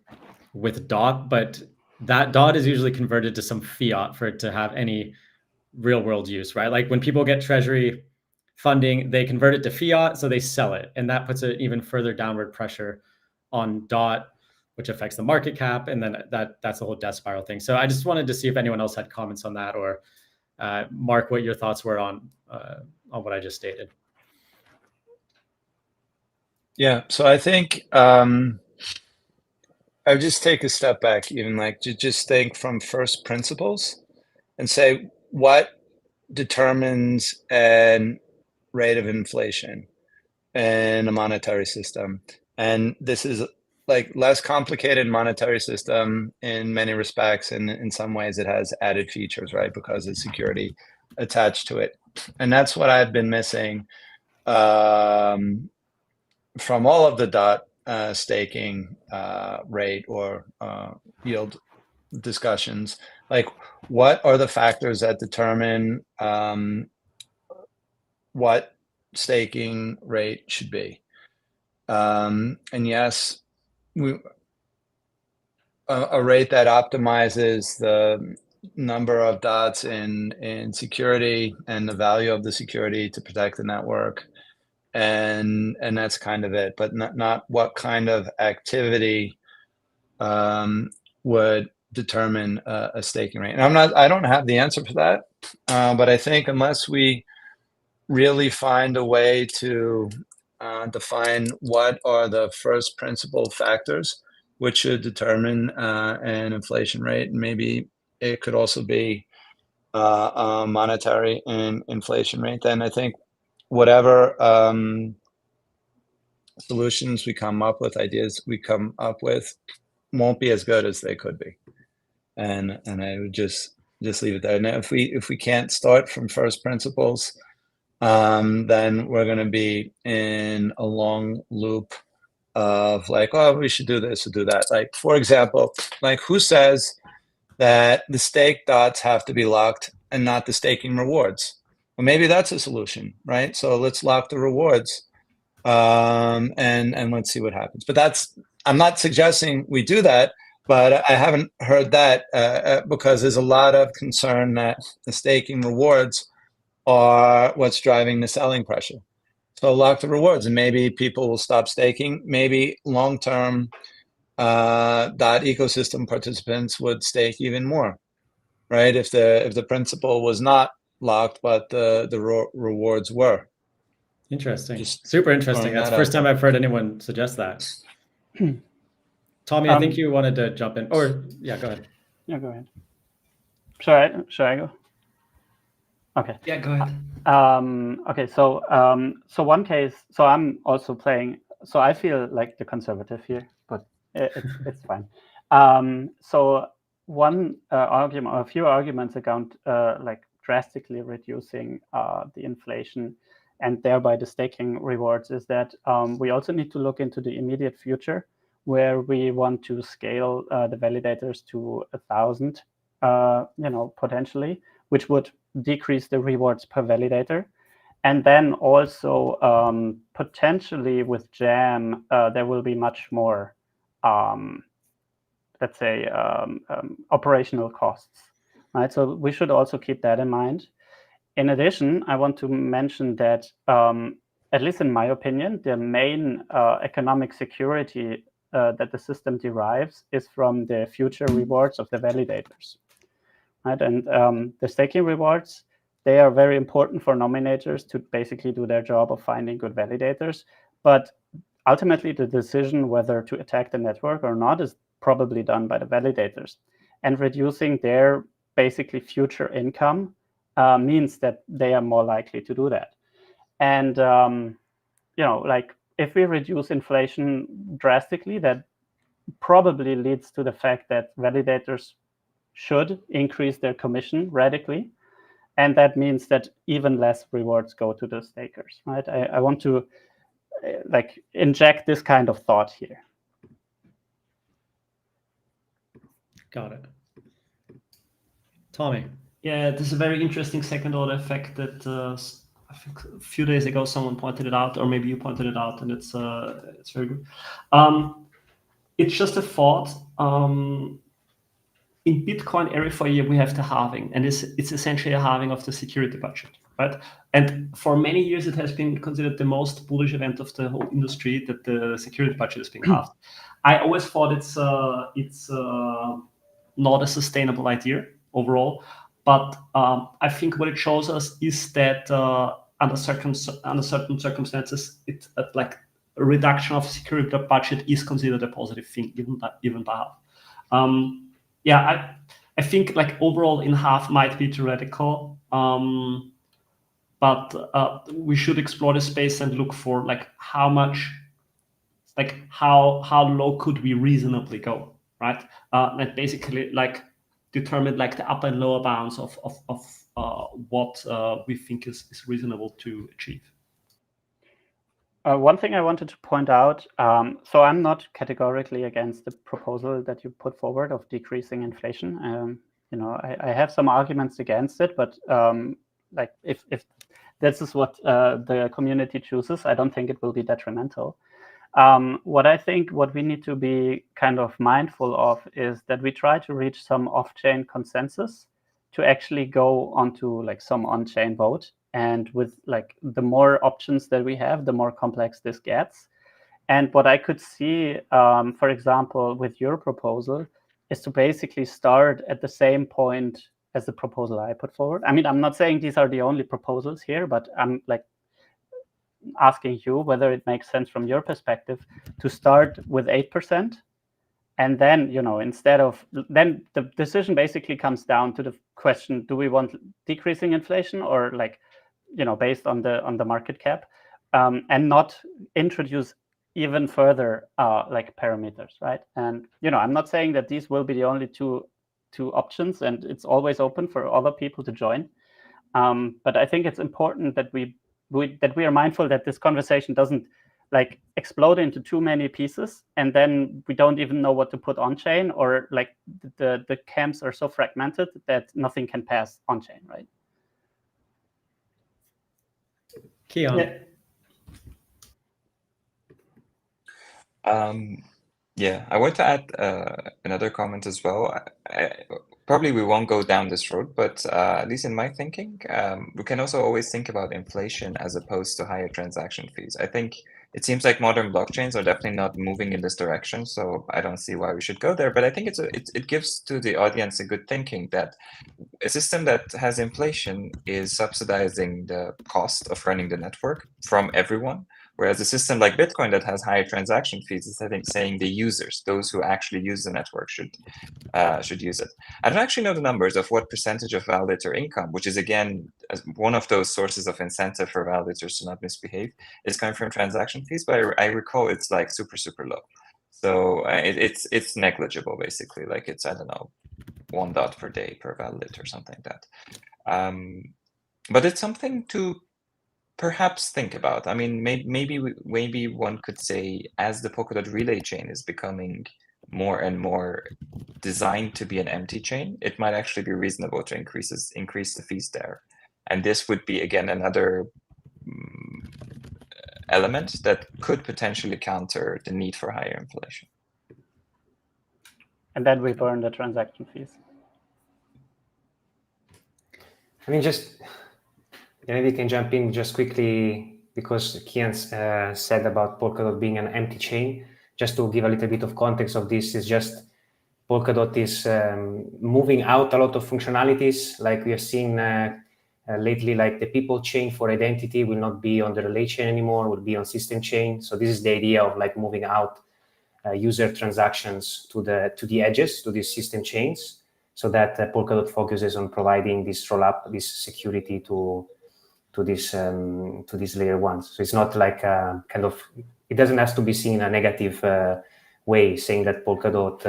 with DOT, but that DOT is usually converted to some fiat for it to have any real world use, right? Like when people get Treasury funding, they convert it to fiat, so they sell it. And that puts an even further downward pressure on DOT, which affects the market cap. And then that's the whole death spiral thing. So I just wanted to see if anyone else had comments on that, or Mark, what your thoughts were on what I just stated. Yeah, so I think I would just take a step back, even like to just think from first principles and say what determines a rate of inflation in a monetary system. And this is like less complicated monetary system in many respects, and in some ways it has added features, right? Because of security attached to it. And that's what I've been missing from all of the DOT staking rate or yield discussions. Like, what are the factors that determine what staking rate should be? And yes, a rate that optimizes the number of dots in security and the value of the security to protect the network. And that's kind of it, but not what kind of activity would determine a staking rate. And I don't have the answer for that, but I think unless we really find a way to define what are the first principal factors which should determine an inflation rate, and maybe it could also be a monetary and inflation rate, then I think whatever solutions we come up with, ideas we come up with, won't be as good as they could be. And I would just leave it there. And if we can't start from first principles, then we're going to be in a long loop of like, oh, we should do this or do that. Like, for example, like who says that the stake dots have to be locked and not the staking rewards? Well, maybe that's a solution, right? So let's lock the rewards and let's see what happens. But I'm not suggesting we do that, but I haven't heard that because there's a lot of concern that the staking rewards are what's driving the selling pressure. So lock the rewards, and maybe people will stop staking. Maybe long-term DOT ecosystem participants would stake even more, right? If the principal was not locked, but the rewards were. Interesting. Just super interesting. That's the first time I've heard anyone suggest that. Tommy, I think you wanted to jump in, or yeah, go ahead. Yeah, go ahead. Should I go? Okay. Yeah, go ahead. Okay, so one case. So I'm also playing. So I feel like the conservative here, but it's fine. So one argument, or a few arguments against like drastically reducing the inflation and thereby the staking rewards is that we also need to look into the immediate future, where we want to scale the validators to 1,000, potentially, which would decrease the rewards per validator. And then also potentially with Jam, there will be much more, let's say, operational costs, right? So we should also keep that in mind. In addition, I want to mention that, at least in my opinion, the main economic security that the system derives is from the future rewards of the validators, right? And the staking rewards, they are very important for nominators to basically do their job of finding good validators. But ultimately, the decision whether to attack the network or not is probably done by the validators. And reducing their basically future income means that they are more likely to do that. And, like if we reduce inflation drastically, that probably leads to the fact that validators should increase their commission radically. And that means that even less rewards go to the stakers, right? I want to inject this kind of thought here. Got it. Tommy. Yeah, there's a very interesting second order effect that I think a few days ago someone pointed it out, or maybe you pointed it out, and it's very good. It's just a thought. In Bitcoin, every 4 years we have the halving, and it's essentially a halving of the security budget, right? And for many years it has been considered the most bullish event of the whole industry that the security budget is being halved. I always thought it's not a sustainable idea overall, but I think what it shows us is that under certain circumstances, it like a reduction of security budget is considered a positive thing, even by half. Yeah, I think like overall in half might be theoretical, but we should explore the space and look for like how much, like how low could we reasonably go, right? And basically like determine like the upper and lower bounds of what we think is reasonable to achieve. One thing I wanted to point out, so I'm not categorically against the proposal that you put forward of decreasing inflation. I have some arguments against it, but like if this is what the community chooses, I don't think it will be detrimental. What we need to be kind of mindful of is that we try to reach some off-chain consensus to actually go onto like some on-chain vote. And with like the more options that we have, the more complex this gets. And what I could see, for example, with your proposal, is to basically start at the same point as the proposal I put forward. I mean, I'm not saying these are the only proposals here, but I'm like asking you whether it makes sense from your perspective to start with 8%. And then, instead of, then the decision basically comes down to the question, do we want decreasing inflation or like, based on the market cap, and not introduce even further like parameters, right? And I'm not saying that these will be the only two options, and it's always open for other people to join. But I think it's important that we are mindful that this conversation doesn't like explode into too many pieces, and then we don't even know what to put on chain, or like the camps are so fragmented that nothing can pass on chain, right? Keon. Yeah, I want to add another comment as well. Probably we won't go down this road, but at least in my thinking, we can also always think about inflation as opposed to higher transaction fees. I think it seems like modern blockchains are definitely not moving in this direction, so I don't see why we should go there. But I think it gives to the audience a good thinking that a system that has inflation is subsidizing the cost of running the network from everyone. Whereas a system like Bitcoin that has higher transaction fees is, I think, saying the users, those who actually use the network, should use it. I don't actually know the numbers of what percentage of validator income, which is again one of those sources of incentive for validators to not misbehave, is coming from transaction fees. But I recall it's like super low, so it's negligible basically. Like it's, I don't know, 1 DOT per day per validator or something like that. But it's something to perhaps think about. I mean, maybe one could say, as the Polkadot relay chain is becoming more and more designed to be an empty chain, it might actually be reasonable to increase the fees there. And this would be, again, another element that could potentially counter the need for higher inflation. And then we burn the transaction fees. I mean, just maybe you can jump in just quickly, because Kian said about Polkadot being an empty chain. Just to give a little bit of context of this, is just Polkadot is moving out a lot of functionalities. Like we have seen lately, like the people chain for identity will not be on the relay chain anymore, will be on system chain. So this is the idea of like moving out user transactions to the edges, to these system chains, so that Polkadot focuses on providing this rollup, this security to these layer ones. So it's not like kind of, it doesn't have to be seen in a negative way, saying that Polkadot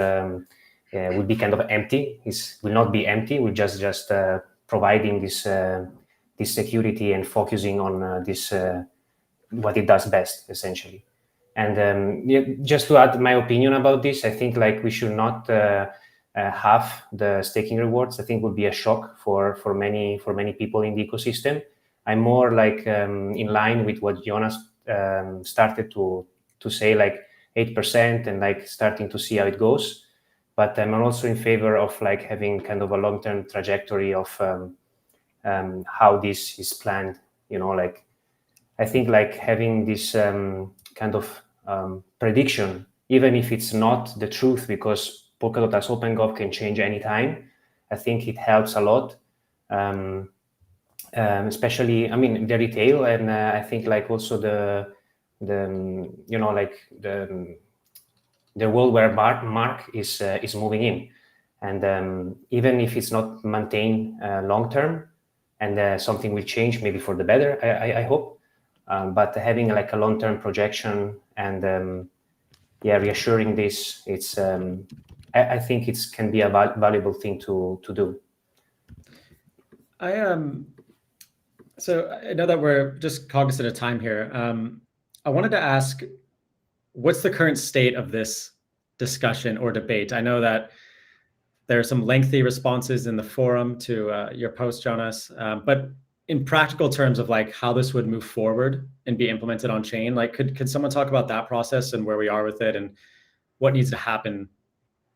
will be kind of empty. It will not be empty. We're just providing this security and focusing on this what it does best, essentially. And just to add my opinion about this, I think like we should not have the staking rewards. I think would be a shock for many people in the ecosystem. I'm more like in line with what Jonas started to say, like 8% and like starting to see how it goes. But I'm also in favor of like having kind of a long-term trajectory of how this is planned. You know, like I think like having this kind of prediction, even if it's not the truth, because Polkadot as OpenGov can change anytime, I think it helps a lot. Especially, I mean, the retail, and I think like also the you know, like the world where Mark is moving in, and even if it's not maintained long term, and something will change maybe for the better, I hope. But having like a long term projection and yeah, reassuring this, it's I think it can be a valuable thing to do. So I know that we're just cognizant of time here. I wanted to ask, what's the current state of this discussion or debate? I know that there are some lengthy responses in the forum to your post, Jonas, but in practical terms of like how this would move forward and be implemented on chain, like could someone talk about that process and where we are with it and what needs to happen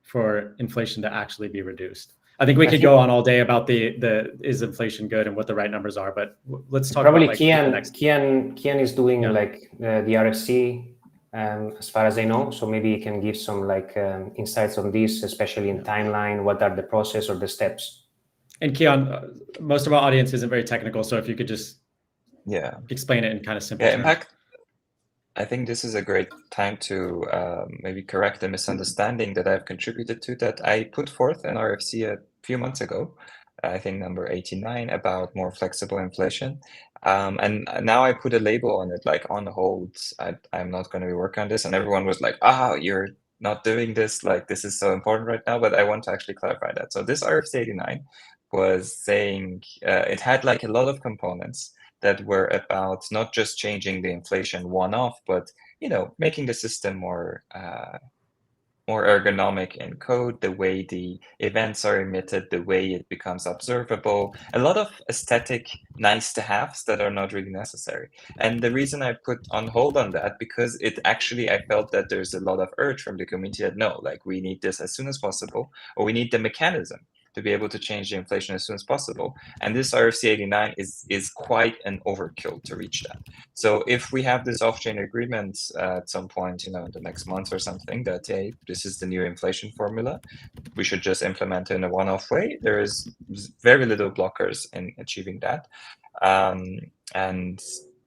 for inflation to actually be reduced? I think we could go on all day about the is inflation good and what the right numbers are, but let's talk probably about like Kian is doing like the RFC as far as I know, so maybe you can give some like insights on this, especially in timeline. What are the process or the steps? And Kian, most of our audience isn't very technical, so if you could just explain it in kind of simple terms. Impact. I think this is a great time to maybe correct a misunderstanding that I've contributed to, that I put forth an RFC a few months ago, I think number 89, about more flexible inflation. And now I put a label on it, like on hold, I'm not going to be working on this. And everyone was like, you're not doing this, like this is so important right now, but I want to actually clarify that. So this RFC 89 was saying, it had like a lot of components that were about not just changing the inflation one-off, but making the system more ergonomic in code, the way the events are emitted, the way it becomes observable, a lot of aesthetic nice-to-haves that are not really necessary. And the reason I put on hold on that, because I felt that there's a lot of urge from the community that no, like we need this as soon as possible, or we need the mechanism to be able to change the inflation as soon as possible. And this RFC 89 is quite an overkill to reach that. So if we have this off-chain agreement at some point, in the next month or something, that, hey, this is the new inflation formula, we should just implement it in a one-off way. There is very little blockers in achieving that. And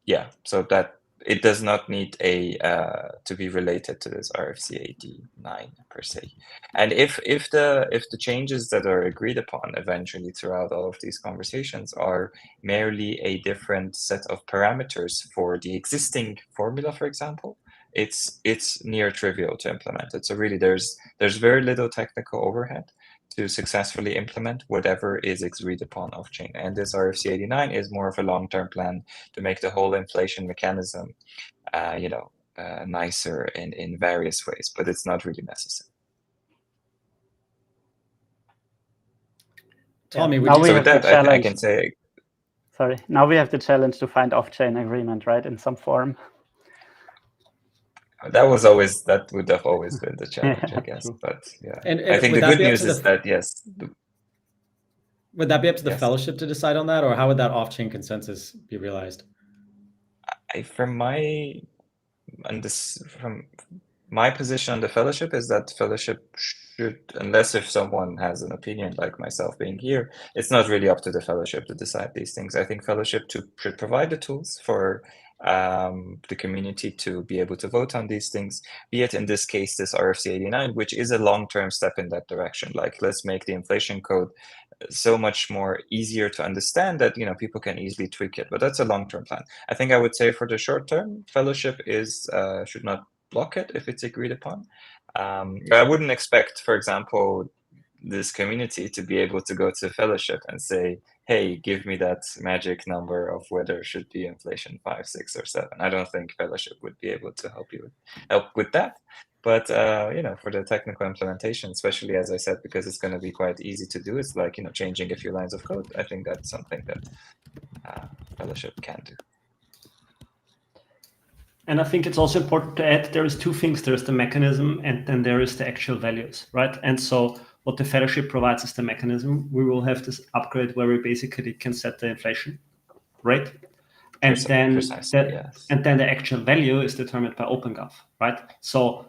yeah, so that it does not need to be related to this RFC 89 per se. And if the changes that are agreed upon eventually throughout all of these conversations are merely a different set of parameters for the existing formula, for example, it's near trivial to implement it. So really, there's very little technical overhead to successfully implement whatever is agreed upon off-chain. And this RFC 89 is more of a long-term plan to make the whole inflation mechanism, nicer in various ways, but it's not really necessary. Tommy, so with that, I can say... Sorry, now we have the challenge to find off-chain agreement, right, in some form. That would have always been the challenge, I guess. But yeah, and I think the good news is that, yes. Would that be up to the fellowship to decide on that, or how would that off-chain consensus be realized? From my position on the fellowship is that fellowship should, unless if someone has an opinion like myself being here, it's not really up to the fellowship to decide these things. I think fellowship should provide the tools for the community to be able to vote on these things, be it in this case, this RFC 89, which is a long-term step in that direction. Like, let's make the inflation code so much more easier to understand that, you know, people can easily tweak it, but that's a long-term plan. I think I would say for the short term, fellowship is should not block it if it's agreed upon. I wouldn't expect, for example, this community to be able to go to fellowship and say, hey, give me that magic number of whether it should be inflation 5, 6, or 7. I don't think fellowship would be able to help with that. But you know, for the technical implementation, especially as I said, because it's going to be quite easy to do, it's like, you know, changing a few lines of code. I think that's something that fellowship can do. And I think it's also important to add, there is two things. There's the mechanism and then there is the actual values, right? And so what the fellowship provides is the mechanism. We will have this upgrade where we basically can set the inflation rate. And then the actual value is determined by OpenGov, right? So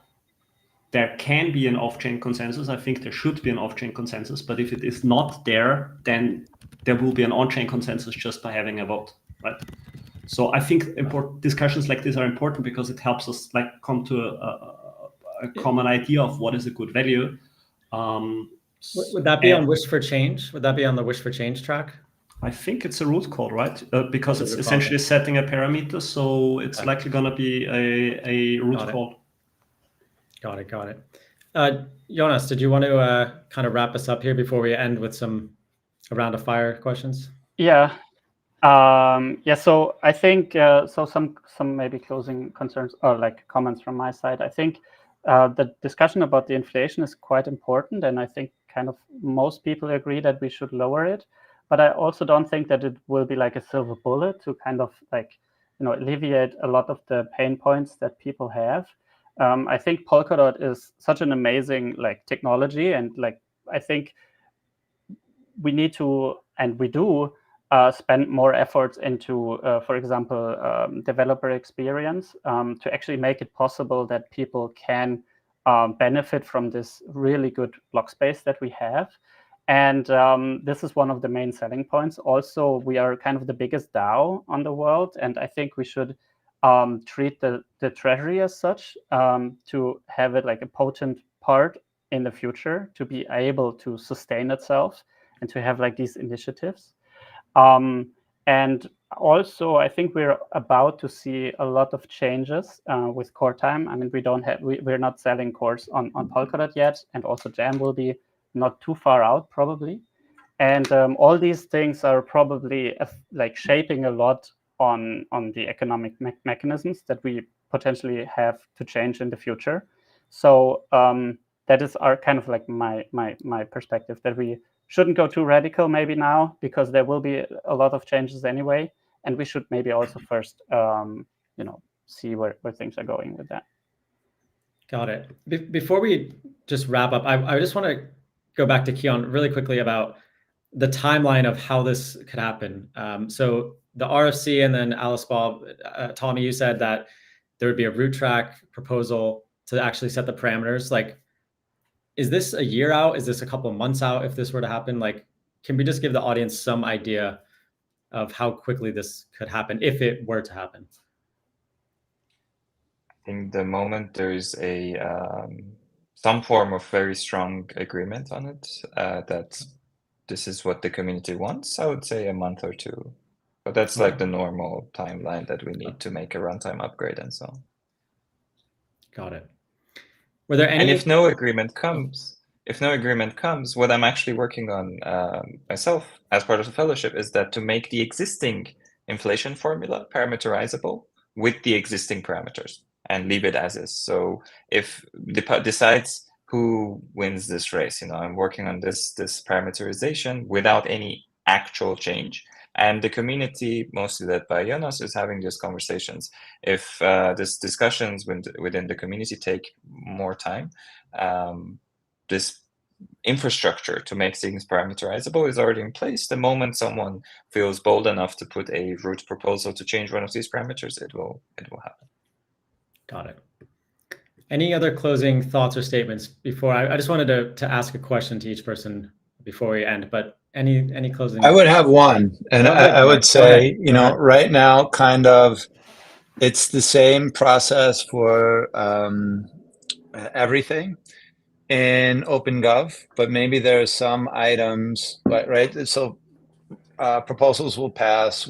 there can be an off-chain consensus. I think there should be an off-chain consensus, but if it is not there, then there will be an on-chain consensus just by having a vote, right? So I think discussions like this are important because it helps us like come to a common idea of what is a good value. Would that be on Wish for Change? Would that be on the Wish for Change track? I think it's a root code, right? Because it's essentially setting a parameter, so it's likely going to be a root code. Got it. Jonas, did you want to kind of wrap us up here before we end with a round of fire questions? Yeah. So I think some maybe closing concerns or like comments from my side. I think the discussion about the inflation is quite important, and I think kind of most people agree that we should lower it. But I also don't think that it will be like a silver bullet to kind of like, you know, alleviate a lot of the pain points that people have. I think Polkadot is such an amazing like technology, and like I think we need to, and we do, spend more efforts into, for example, developer experience to actually make it possible that people can benefit from this really good block space that we have. And this is one of the main selling points. Also, we are kind of the biggest DAO on the world, and I think we should treat the Treasury as such, to have it like a potent part in the future to be able to sustain itself and to have like these initiatives. And also, I think we're about to see a lot of changes with core time. I mean, we're not selling cores on Polkadot yet, and also Jam will be not too far out probably. And all these things are probably like shaping a lot on the economic mechanisms that we potentially have to change in the future. So that is our kind of like my perspective, that we shouldn't go too radical maybe now, because there will be a lot of changes anyway, and we should maybe also first see where things are going with that. Got it. Before we just wrap up, I just want to go back to Keon really quickly about the timeline of how this could happen. So the RFC, and then Alice Bob, Tommy, you said that there would be a root track proposal to actually set the parameters. Like, is this a year out? Is this a couple of months out if this were to happen? Like, can we just give the audience some idea of how quickly this could happen if it were to happen? I think the moment there's some form of very strong agreement on it, that this is what the community wants, I would say a month or two. But that's like the normal timeline that we need to make a runtime upgrade and so on. Got it. Were there any? And if no agreement comes, what I'm actually working on myself as part of the fellowship is that to make the existing inflation formula parameterizable with the existing parameters and leave it as is. So if decides who wins this race, I'm working on this parameterization without any actual change. And the community, mostly led by Jonas, is having these conversations. If these discussions within the community take more time, this infrastructure to make things parameterizable is already in place. The moment someone feels bold enough to put a root proposal to change one of these parameters, it will happen. Got it. Any other closing thoughts or statements before I just wanted to ask a question to each person before we end, but any closing? I would have one, and Go ahead, I would Mark. Go say, ahead. you Go know, ahead. right now, kind of, it's the same process for everything in OpenGov, but maybe there are some items, right? So proposals will pass,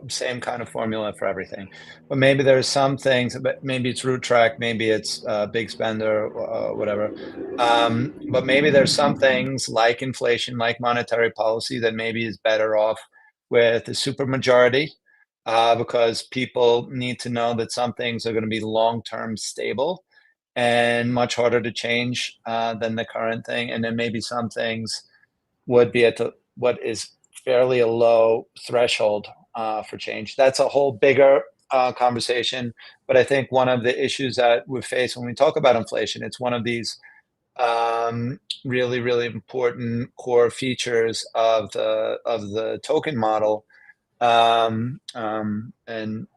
same kind of formula for everything. But maybe there's some things, but maybe it's root track, maybe it's big spender, whatever. But maybe there's some things like inflation, like monetary policy that maybe is better off with a supermajority because people need to know that some things are going to be long-term stable and much harder to change than the current thing. And then maybe some things would be at what is fairly a low threshold for change. That's a whole bigger conversation. But I think one of the issues that we face when we talk about inflation, it's one of these really, really important core features of the token model. And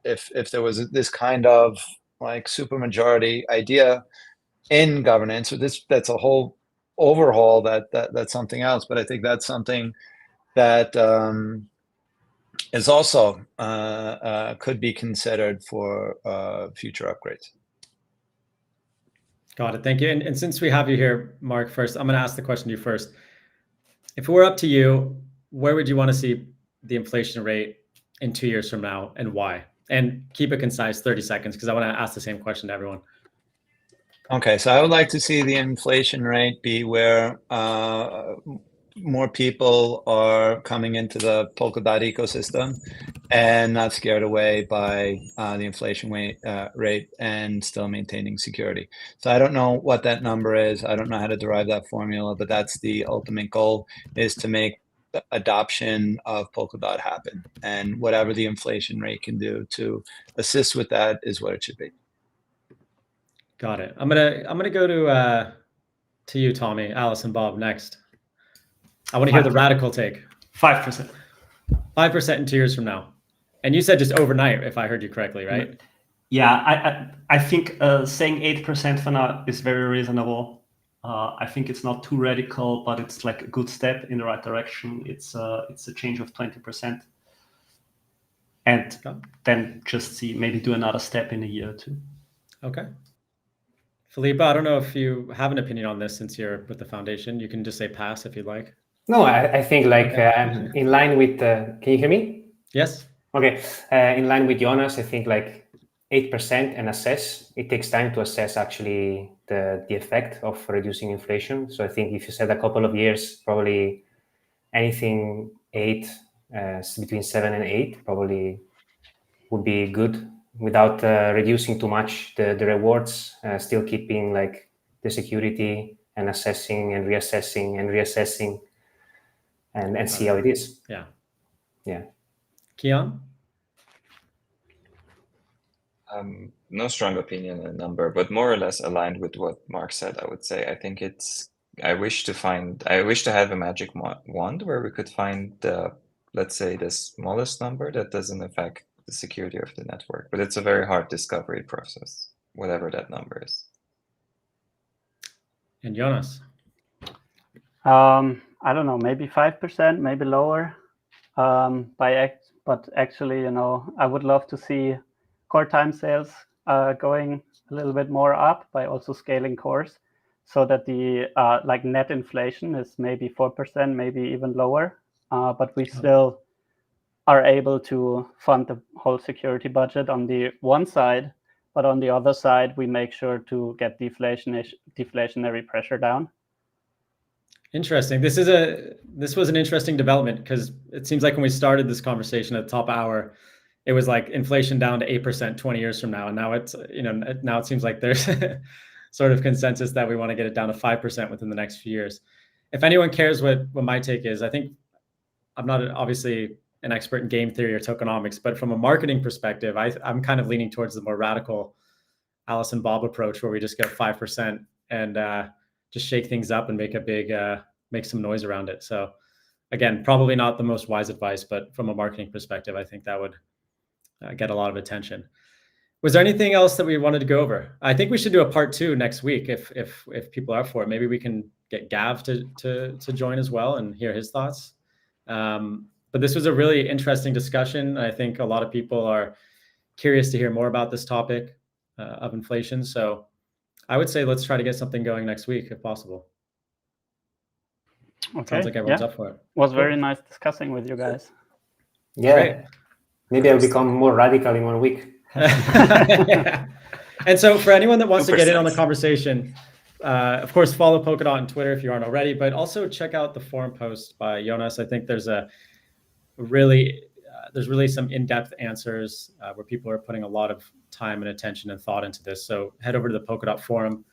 if there was this kind of like supermajority idea in governance, or that's a whole overhaul that's something else. But I think that's something that is also could be considered for future upgrades. Got it. Thank you. And since we have you here, Mark, first, I'm going to ask the question to you first. If it were up to you, where would you want to see the inflation rate in 2 years from now, and why? And keep it concise, 30 seconds, because I want to ask the same question to everyone. Okay, so I would like to see the inflation rate be where more people are coming into the Polkadot ecosystem and not scared away by the inflation rate and still maintaining security. So I don't know what that number is. I don't know how to derive that formula, but that's the ultimate goal, is to make the adoption of Polkadot happen. And whatever the inflation rate can do to assist with that is what it should be. Got it. I'm gonna go to you, Tommy, Alice, and Bob next. I want to hear the radical take. 5%. 5% in 2 years from now. And you said just overnight, if I heard you correctly, right? Yeah, I think saying 8% for now is very reasonable. I think it's not too radical, but it's like a good step in the right direction. It's a change of 20%. And then just maybe do another step in a year or two. Okay. Felipe, I don't know if you have an opinion on this since you're with the foundation. You can just say pass if you'd like. No, I think like in line with, can you hear me? Yes. Okay, in line with Jonas, I think like 8% and assess. It takes time to assess actually the effect of reducing inflation. So I think if you said a couple of years, probably anything 8, between 7 and 8 probably would be good without reducing too much the rewards, still keeping like the security and assessing and reassessing and reassessing and see how it is. Yeah. Yeah. Kian? No strong opinion on a number, but more or less aligned with what Mark said, I would say. I think I wish to have a magic wand where we could find let's say the smallest number that doesn't affect the security of the network, but it's a very hard discovery process, whatever that number is. And Jonas? I don't know, maybe 5%, maybe lower. But actually, you know, I would love to see core time sales going a little bit more up by also scaling cores, so that the like net inflation is maybe 4%, maybe even lower. But we still are able to fund the whole security budget on the one side, but on the other side, we make sure to get deflationary pressure down. Interesting. This was an interesting development, because it seems like when we started this conversation at the top hour, it was like inflation down to 8% 20 years from now. And now now it seems like there's sort of consensus that we want to get it down to 5% within the next few years. If anyone cares what my take is, I think I'm not obviously an expert in game theory or tokenomics, but from a marketing perspective, I'm kind of leaning towards the more radical Alice and Bob approach, where we just go 5% and just shake things up and make some noise around it. So again, probably not the most wise advice, but from a marketing perspective, I think that would get a lot of attention. Was there anything else that we wanted to go over? I think we should do a part 2 next week if people are for it. Maybe we can get Gav to join as well and hear his thoughts. But this was a really interesting discussion. I think a lot of people are curious to hear more about this topic of inflation. So I would say let's try to get something going next week if possible. Okay. Sounds like everyone's up for it. Was very nice discussing with you guys. Yeah. Great. Maybe I'll become more radical in 1 week. Yeah. And so for anyone that wants to get in on the 2%. conversation, of course, follow Polkadot on Twitter if you aren't already, but also check out the forum post by Jonas. I think there's really some in-depth answers where people are putting a lot of time and attention and thought into this. So head over to the Polkadot forum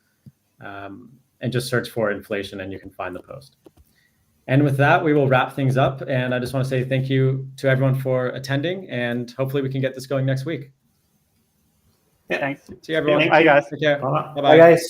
and just search for inflation and you can find the post. And with that, we will wrap things up. And I just want to say thank you to everyone for attending, and hopefully we can get this going next week. Thanks. See you, everyone. Bye, guys. Take care. Bye. Bye-bye. Bye, guys.